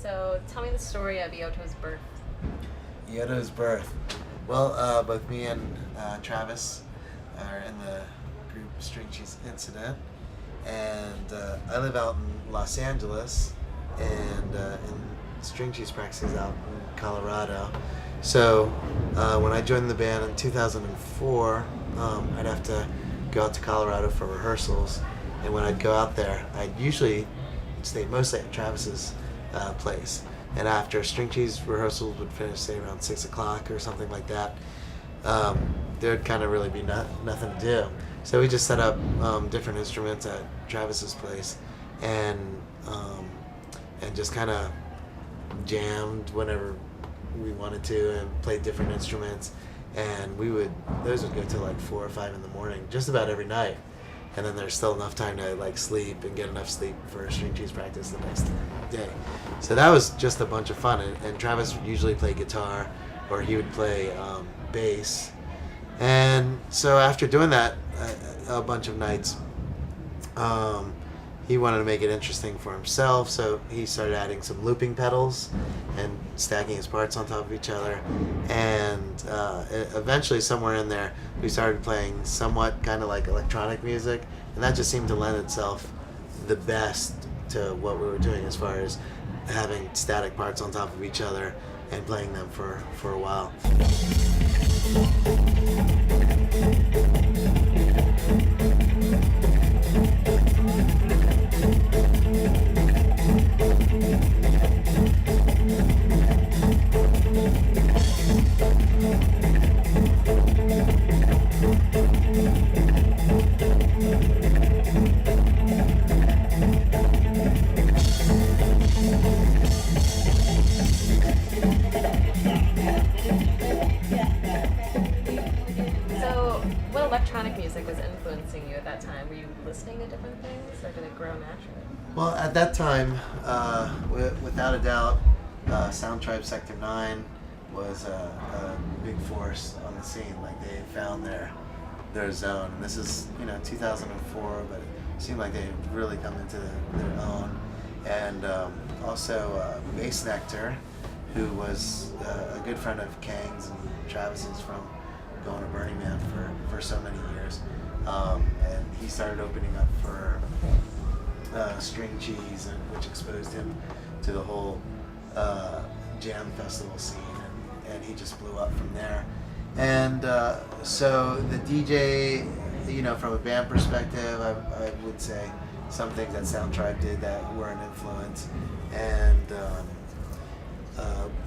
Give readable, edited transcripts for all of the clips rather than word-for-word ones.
So tell me the story of EOTO's birth. EOTO's birth. Well, both me and Travis are in the group String Cheese Incident, and I live out in Los Angeles, and String Cheese practices out in Colorado. So when I joined the band in 2004, I'd have to go out to Colorado for rehearsals, and when I'd go out there, I'd usually stay mostly at Travis's place. And after String Cheese rehearsals would finish, say around 6 o'clock or something like that, there'd kind of really be nothing to do. So we just set up different instruments at Travis's place, and just kind of jammed whenever we wanted to, and played different instruments. And those would go till like 4 or 5 in the morning, just about every night. And then there's still enough time to like sleep and get enough sleep for String Cheese practice the next day. So that was just a bunch of fun. And Travis would usually play guitar, or he would play bass. And so after doing that a bunch of nights, he wanted to make it interesting for himself. So he started adding some looping pedals and stacking his parts on top of each other. And eventually, somewhere in there, we started playing somewhat kind of like electronic music, and that just seemed to lend itself the best to what we were doing, as far as having static parts on top of each other and playing them for a while. Electronic music was influencing you at that time? Were you listening to different things, or did it grow naturally? Well, at that time, without a doubt, Sound Tribe Sector 9 was a big force on the scene. Like, they found their zone. And this is 2004, but it seemed like they had really come into their own. And also Bass Nectar, who was a good friend of Kang's and Travis's from going to Burning Man for so many years, and he started opening up for String Cheese, which exposed him to the whole jam festival scene, and he just blew up from there. And so the DJ, from a band perspective, I would say some things that Sound Tribe did that were an influence, and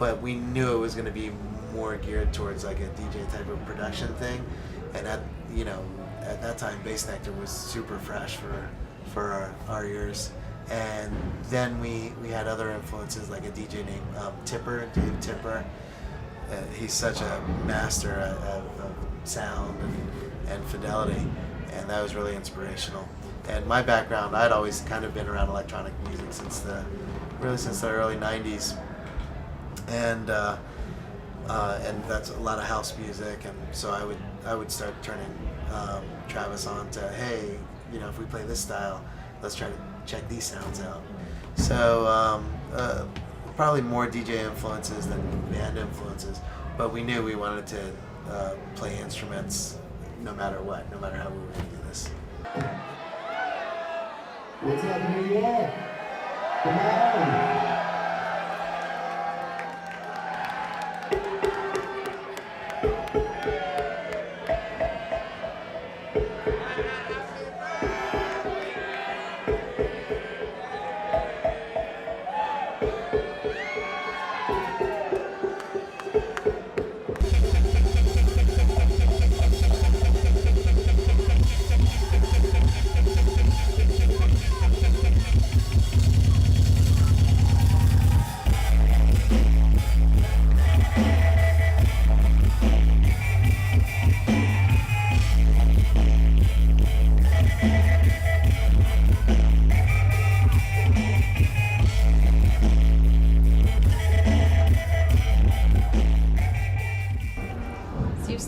but we knew it was going to be more geared towards like a DJ type of production thing. And at that time, Bass Nectar was super fresh for our ears. And then we had other influences, like a DJ named Dave Tipper. He's such a master of sound and fidelity, and that was really inspirational. And my background, I'd always kind of been around electronic music since the early 90s. And that's a lot of house music, and so I would start turning Travis on to, hey, if we play this style, let's try to check these sounds out. So probably more DJ influences than band influences, but we knew we wanted to play instruments no matter what, no matter how we were going to do this. What's up, New York? Come on!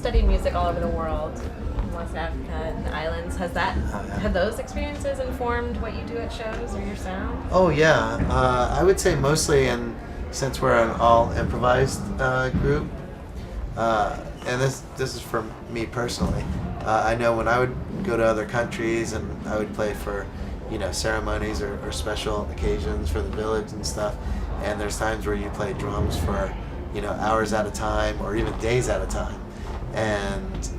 studied music all over the world. You want to Africa and the islands. Have those experiences informed what you do at shows or your sound? Oh yeah, I would say mostly, and since we're an all improvised group, and this is for me personally. I know when I would go to other countries and I would play for, ceremonies or special occasions for the village and stuff, and there's times where you play drums for, hours at a time or even days at a time, and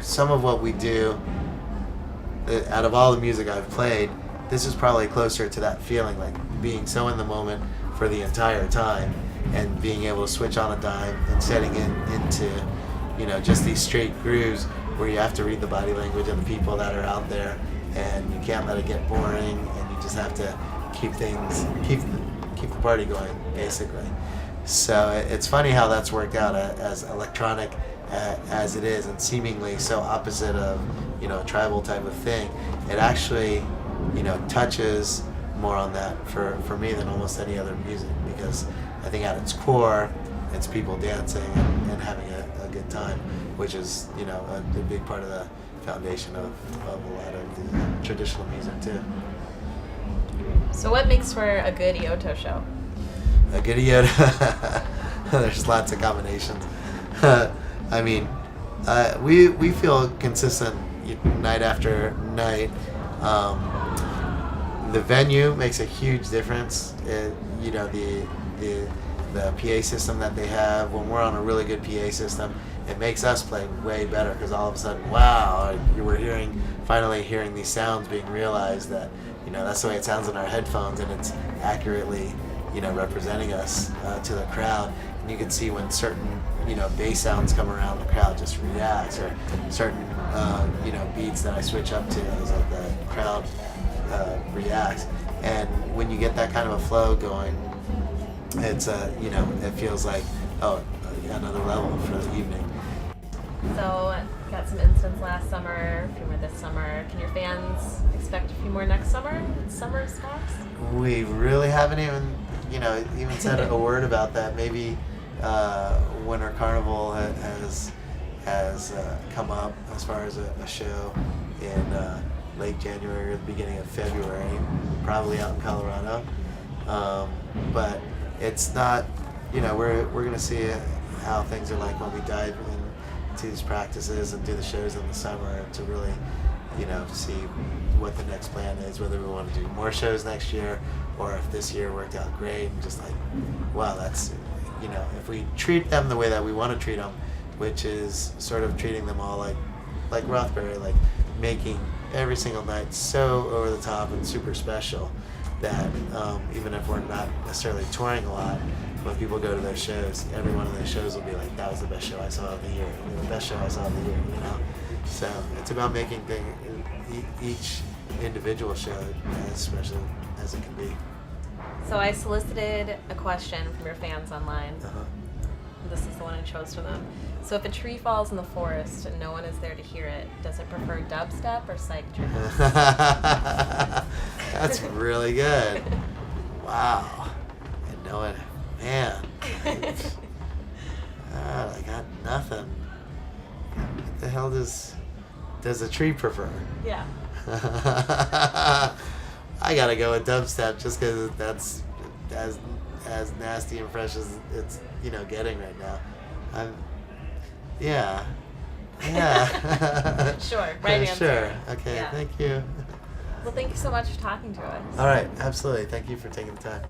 some of what we do, out of all the music I've played, this is probably closer to that feeling, like being so in the moment for the entire time and being able to switch on a dime and setting into just these straight grooves where you have to read the body language of the people that are out there, and you can't let it get boring, and you just have to keep the party going, basically. So it's funny how that's worked out as electronic as it is, and seemingly so opposite of a tribal type of thing. It actually touches more on that for me than almost any other music, because I think at its core it's people dancing and having a good time, which is a big part of the foundation of a lot of the traditional music too. So what makes for a good EOTO show? A good EOTO, there's lots of combinations. I mean, we feel consistent night after night. The venue makes a huge difference. The PA system that they have, when we're on a really good PA system, it makes us play way better, because all of a sudden, wow, we're finally hearing these sounds being realized that that's the way it sounds in our headphones, and it's accurately representing us to the crowd. And you can see when certain bass sounds come around, the crowd just reacts, or certain beats that I switch up to, the crowd reacts. And when you get that kind of a flow going, it's it feels like another level for the evening. So got some incidents last summer, a few more this summer. Can your fans expect a few more next summer? Summer spots? We really haven't even said a word about that. Maybe Winter Carnival has come up as far as a show in late January or the beginning of February, probably out in Colorado. But it's not, we're going to see how things are like when we dive into these practices and do the shows in the summer to really, see what the next plan is, whether we want to do more shows next year, or if this year worked out great and just like, wow, that's, if we treat them the way that we want to treat them, which is sort of treating them all like Rothbury, like making every single night so over the top and super special that even if we're not necessarily touring a lot, when people go to those shows, every one of those shows will be like, that was the best show I saw of the year, the best show I saw of the year, So it's about making each individual show as special as it can be. So I solicited a question from your fans online. Uh-huh. This is the one I chose for them. So if a tree falls in the forest and no one is there to hear it, does it prefer dubstep or psych trance? That's really good. Wow. And no one, man. I got nothing. What the hell does a tree prefer? Yeah. I gotta go with dubstep just because that's as nasty and fresh as it's getting right now. Yeah. Sure. Right answer. Sure. Okay. Yeah. Thank you. Well, thank you so much for talking to us. All right. Absolutely. Thank you for taking the time.